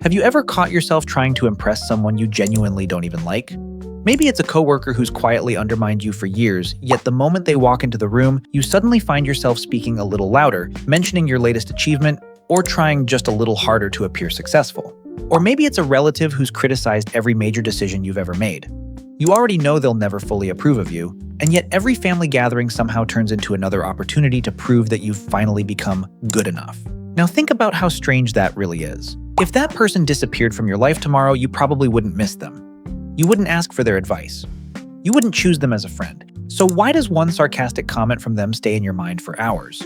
Have you ever caught yourself trying to impress someone you genuinely don't even like? Maybe it's a coworker who's quietly undermined you for years, yet the moment they walk into the room, you suddenly find yourself speaking a little louder, mentioning your latest achievement, or trying just a little harder to appear successful. Or maybe it's a relative who's criticized every major decision you've ever made. You already know they'll never fully approve of you, and yet every family gathering somehow turns into another opportunity to prove that you've finally become good enough. Now think about how strange that really is. If that person disappeared from your life tomorrow, you probably wouldn't miss them. You wouldn't ask for their advice. You wouldn't choose them as a friend. So why does one sarcastic comment from them stay in your mind for hours?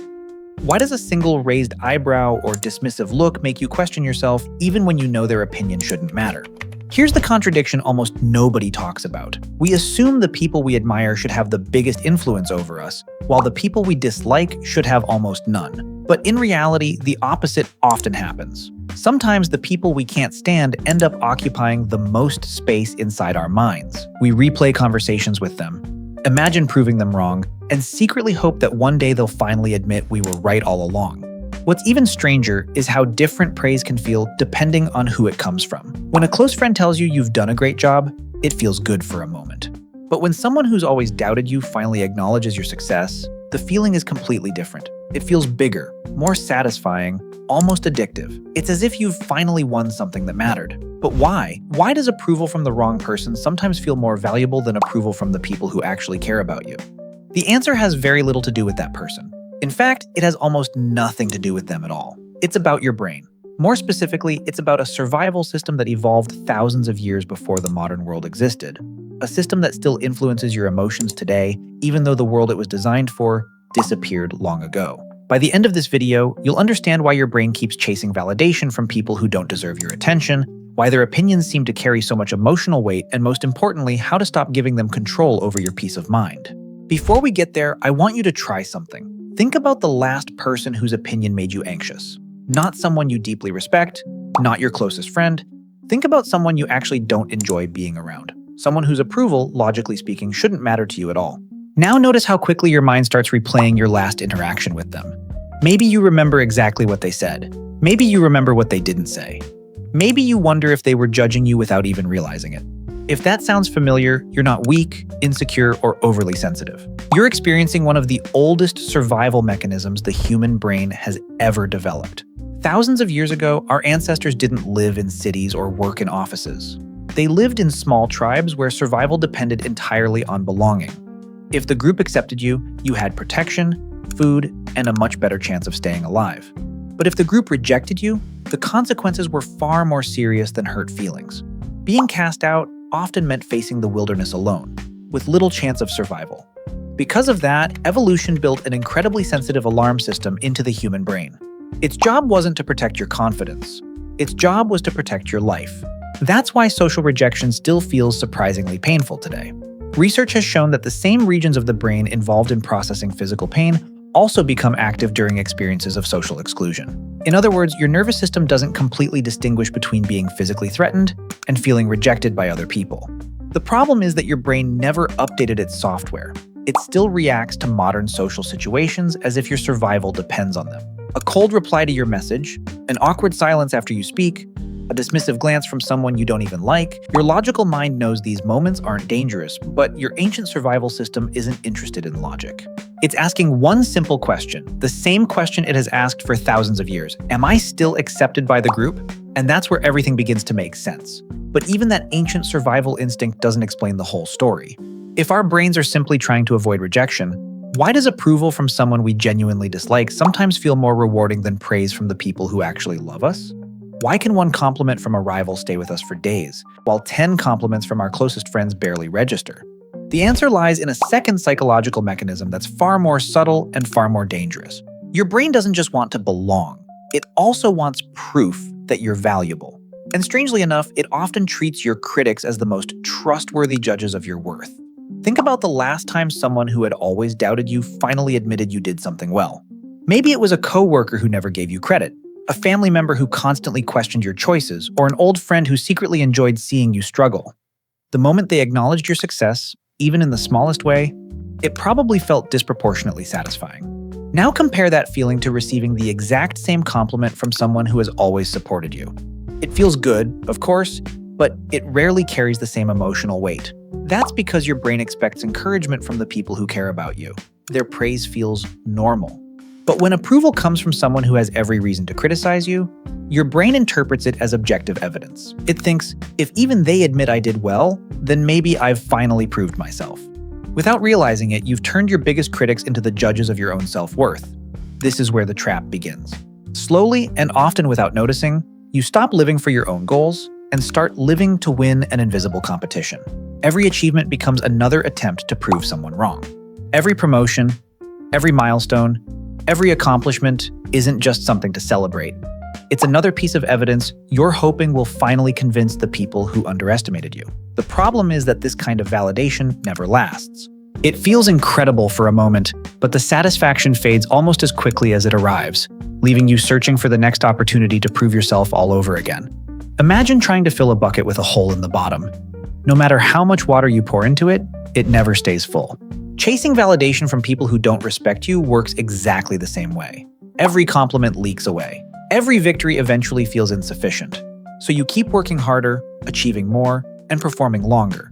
Why does a single raised eyebrow or dismissive look make you question yourself even when you know their opinion shouldn't matter? Here's the contradiction almost nobody talks about. We assume the people we admire should have the biggest influence over us, while the people we dislike should have almost none. But in reality, the opposite often happens. Sometimes the people we can't stand end up occupying the most space inside our minds. We replay conversations with them, imagine proving them wrong, and secretly hope that one day they'll finally admit we were right all along. What's even stranger is how different praise can feel depending on who it comes from. When a close friend tells you you've done a great job, it feels good for a moment. But when someone who's always doubted you finally acknowledges your success, the feeling is completely different. It feels bigger, more satisfying, almost addictive. It's as if you've finally won something that mattered. But why? Why does approval from the wrong person sometimes feel more valuable than approval from the people who actually care about you? The answer has very little to do with that person. In fact, it has almost nothing to do with them at all. It's about your brain. More specifically, it's about a survival system that evolved thousands of years before the modern world existed. A system that still influences your emotions today, even though the world it was designed for disappeared long ago. By the end of this video, you'll understand why your brain keeps chasing validation from people who don't deserve your attention, why their opinions seem to carry so much emotional weight, and most importantly, how to stop giving them control over your peace of mind. Before we get there, I want you to try something. Think about the last person whose opinion made you anxious. Not someone you deeply respect, not your closest friend. Think about someone you actually don't enjoy being around. Someone whose approval, logically speaking, shouldn't matter to you at all. Now notice how quickly your mind starts replaying your last interaction with them. Maybe you remember exactly what they said. Maybe you remember what they didn't say. Maybe you wonder if they were judging you without even realizing it. If that sounds familiar, you're not weak, insecure, or overly sensitive. You're experiencing one of the oldest survival mechanisms the human brain has ever developed. Thousands of years ago, our ancestors didn't live in cities or work in offices. They lived in small tribes where survival depended entirely on belonging. If the group accepted you, you had protection, food, and a much better chance of staying alive. But if the group rejected you, the consequences were far more serious than hurt feelings. Being cast out often meant facing the wilderness alone, with little chance of survival. Because of that, evolution built an incredibly sensitive alarm system into the human brain. Its job wasn't to protect your confidence. Its job was to protect your life. That's why social rejection still feels surprisingly painful today. Research has shown that the same regions of the brain involved in processing physical pain also become active during experiences of social exclusion. In other words, your nervous system doesn't completely distinguish between being physically threatened and feeling rejected by other people. The problem is that your brain never updated its software. It still reacts to modern social situations as if your survival depends on them. A cold reply to your message, an awkward silence after you speak, a dismissive glance from someone you don't even like. Your logical mind knows these moments aren't dangerous, but your ancient survival system isn't interested in logic. It's asking one simple question, the same question it has asked for thousands of years. Am I still accepted by the group? And that's where everything begins to make sense. But even that ancient survival instinct doesn't explain the whole story. If our brains are simply trying to avoid rejection, why does approval from someone we genuinely dislike sometimes feel more rewarding than praise from the people who actually love us? Why can one compliment from a rival stay with us for days, while 10 compliments from our closest friends barely register? The answer lies in a second psychological mechanism that's far more subtle and far more dangerous. Your brain doesn't just want to belong, it also wants proof that you're valuable. And strangely enough, it often treats your critics as the most trustworthy judges of your worth. Think about the last time someone who had always doubted you finally admitted you did something well. Maybe it was a coworker who never gave you credit, a family member who constantly questioned your choices, or an old friend who secretly enjoyed seeing you struggle. The moment they acknowledged your success, even in the smallest way, it probably felt disproportionately satisfying. Now compare that feeling to receiving the exact same compliment from someone who has always supported you. It feels good, of course, but it rarely carries the same emotional weight. That's because your brain expects encouragement from the people who care about you. Their praise feels normal. But when approval comes from someone who has every reason to criticize you, your brain interprets it as objective evidence. It thinks, if even they admit I did well, then maybe I've finally proved myself. Without realizing it, you've turned your biggest critics into the judges of your own self-worth. This is where the trap begins. Slowly, and often without noticing, you stop living for your own goals and start living to win an invisible competition. Every achievement becomes another attempt to prove someone wrong. Every promotion, every milestone, every accomplishment isn't just something to celebrate. It's another piece of evidence you're hoping will finally convince the people who underestimated you. The problem is that this kind of validation never lasts. It feels incredible for a moment, but the satisfaction fades almost as quickly as it arrives, leaving you searching for the next opportunity to prove yourself all over again. Imagine trying to fill a bucket with a hole in the bottom. No matter how much water you pour into it, it never stays full. Chasing validation from people who don't respect you works exactly the same way. Every compliment leaks away. Every victory eventually feels insufficient. So you keep working harder, achieving more, and performing longer,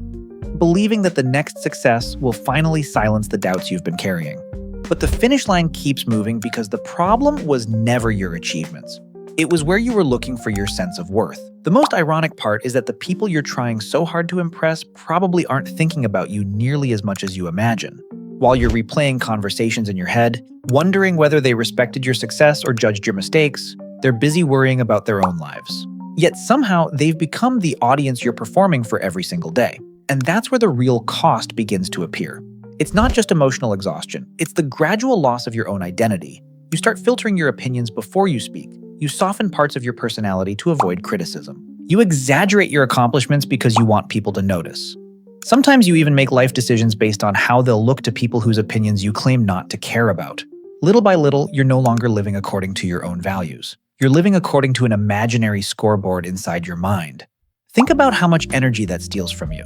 believing that the next success will finally silence the doubts you've been carrying. But the finish line keeps moving because the problem was never your achievements. It was where you were looking for your sense of worth. The most ironic part is that the people you're trying so hard to impress probably aren't thinking about you nearly as much as you imagine. While you're replaying conversations in your head, wondering whether they respected your success or judged your mistakes, they're busy worrying about their own lives. Yet somehow they've become the audience you're performing for every single day. And that's where the real cost begins to appear. It's not just emotional exhaustion, it's the gradual loss of your own identity. You start filtering your opinions before you speak. You soften parts of your personality to avoid criticism. You exaggerate your accomplishments because you want people to notice. Sometimes you even make life decisions based on how they'll look to people whose opinions you claim not to care about. Little by little, you're no longer living according to your own values. You're living according to an imaginary scoreboard inside your mind. Think about how much energy that steals from you.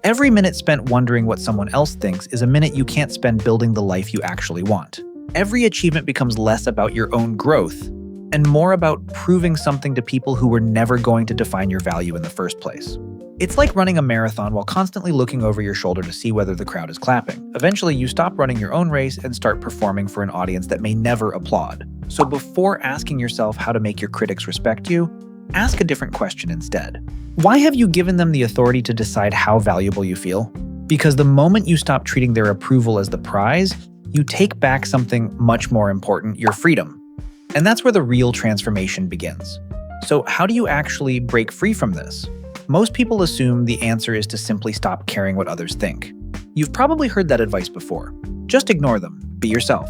Every minute spent wondering what someone else thinks is a minute you can't spend building the life you actually want. Every achievement becomes less about your own growth and more about proving something to people who were never going to define your value in the first place. It's like running a marathon while constantly looking over your shoulder to see whether the crowd is clapping. Eventually, you stop running your own race and start performing for an audience that may never applaud. So before asking yourself how to make your critics respect you, ask a different question instead. Why have you given them the authority to decide how valuable you feel? Because the moment you stop treating their approval as the prize, you take back something much more important, your freedom. And that's where the real transformation begins. So how do you actually break free from this? Most people assume the answer is to simply stop caring what others think. You've probably heard that advice before. Just ignore them. Be yourself.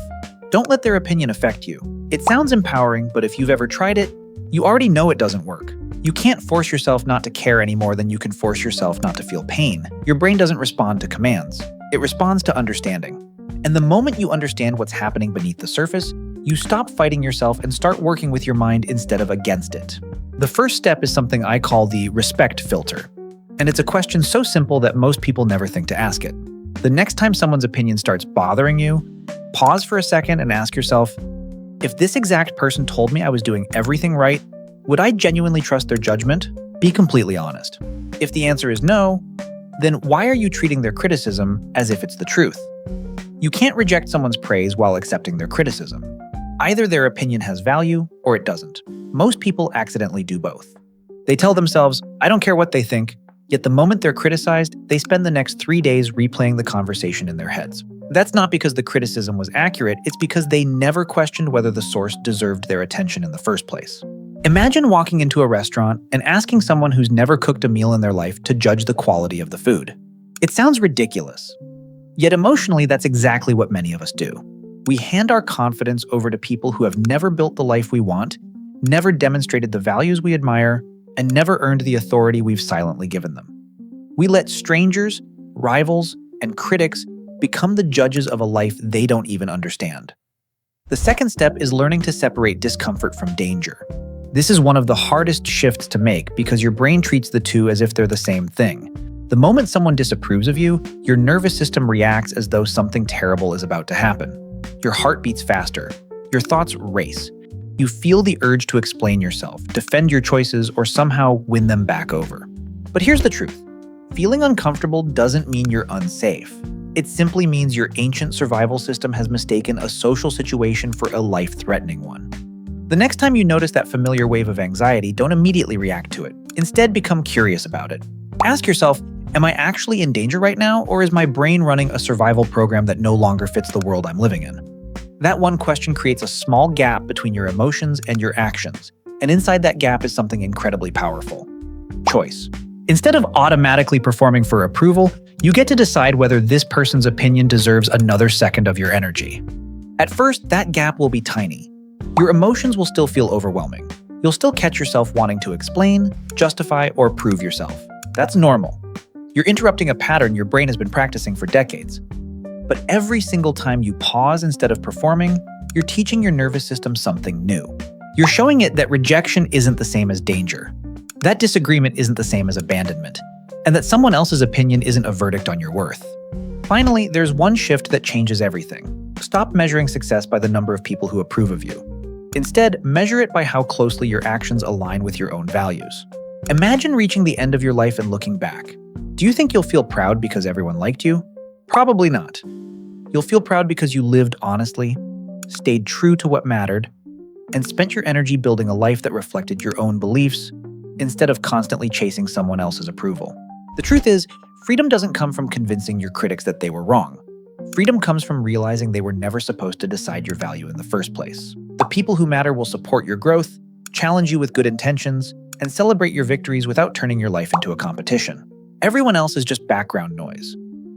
Don't let their opinion affect you. It sounds empowering, but if you've ever tried it, you already know it doesn't work. You can't force yourself not to care any more than you can force yourself not to feel pain. Your brain doesn't respond to commands. It responds to understanding. And the moment you understand what's happening beneath the surface, you stop fighting yourself and start working with your mind instead of against it. The first step is something I call the respect filter. And it's a question so simple that most people never think to ask it. The next time someone's opinion starts bothering you, pause for a second and ask yourself, if this exact person told me I was doing everything right, would I genuinely trust their judgment? Be completely honest. If the answer is no, then why are you treating their criticism as if it's the truth? You can't reject someone's praise while accepting their criticism. Either their opinion has value or it doesn't. Most people accidentally do both. They tell themselves, I don't care what they think, yet the moment they're criticized, they spend the next 3 days replaying the conversation in their heads. That's not because the criticism was accurate, it's because they never questioned whether the source deserved their attention in the first place. Imagine walking into a restaurant and asking someone who's never cooked a meal in their life to judge the quality of the food. It sounds ridiculous. Yet emotionally, that's exactly what many of us do. We hand our confidence over to people who have never built the life we want, never demonstrated the values we admire, and never earned the authority we've silently given them. We let strangers, rivals, and critics become the judges of a life they don't even understand. The second step is learning to separate discomfort from danger. This is one of the hardest shifts to make because your brain treats the two as if they're the same thing. The moment someone disapproves of you, your nervous system reacts as though something terrible is about to happen. Your heart beats faster. Your thoughts race. You feel the urge to explain yourself, defend your choices, or somehow win them back over. But here's the truth. Feeling uncomfortable doesn't mean you're unsafe. It simply means your ancient survival system has mistaken a social situation for a life-threatening one. The next time you notice that familiar wave of anxiety, don't immediately react to it. Instead, become curious about it. Ask yourself, am I actually in danger right now, or is my brain running a survival program that no longer fits the world I'm living in? That one question creates a small gap between your emotions and your actions, and inside that gap is something incredibly powerful: choice. Instead of automatically performing for approval, you get to decide whether this person's opinion deserves another second of your energy. At first, that gap will be tiny. Your emotions will still feel overwhelming. You'll still catch yourself wanting to explain, justify, or prove yourself. That's normal. You're interrupting a pattern your brain has been practicing for decades. But every single time you pause instead of performing, you're teaching your nervous system something new. You're showing it that rejection isn't the same as danger, that disagreement isn't the same as abandonment, and that someone else's opinion isn't a verdict on your worth. Finally, there's one shift that changes everything. Stop measuring success by the number of people who approve of you. Instead, measure it by how closely your actions align with your own values. Imagine reaching the end of your life and looking back. Do you think you'll feel proud because everyone liked you? Probably not. You'll feel proud because you lived honestly, stayed true to what mattered, and spent your energy building a life that reflected your own beliefs instead of constantly chasing someone else's approval. The truth is, freedom doesn't come from convincing your critics that they were wrong. Freedom comes from realizing they were never supposed to decide your value in the first place. The people who matter will support your growth, challenge you with good intentions, and celebrate your victories without turning your life into a competition. Everyone else is just background noise.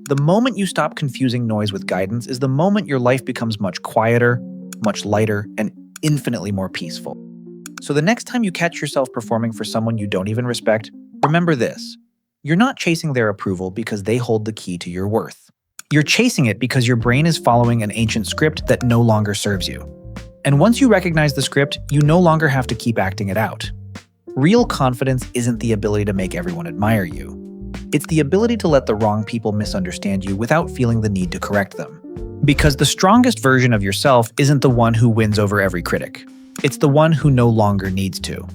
The moment you stop confusing noise with guidance is the moment your life becomes much quieter, much lighter, and infinitely more peaceful. So the next time you catch yourself performing for someone you don't even respect, remember this: you're not chasing their approval because they hold the key to your worth. You're chasing it because your brain is following an ancient script that no longer serves you. And once you recognize the script, you no longer have to keep acting it out. Real confidence isn't the ability to make everyone admire you. It's the ability to let the wrong people misunderstand you without feeling the need to correct them. Because the strongest version of yourself isn't the one who wins over every critic. It's the one who no longer needs to.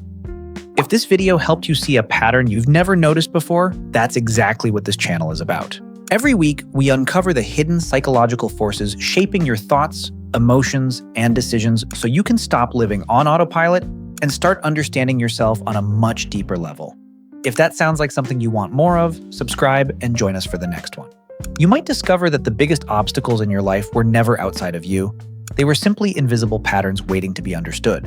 If this video helped you see a pattern you've never noticed before, that's exactly what this channel is about. Every week, we uncover the hidden psychological forces shaping your thoughts, emotions, and decisions so you can stop living on autopilot and start understanding yourself on a much deeper level. If that sounds like something you want more of, subscribe and join us for the next one. You might discover that the biggest obstacles in your life were never outside of you. They were simply invisible patterns waiting to be understood.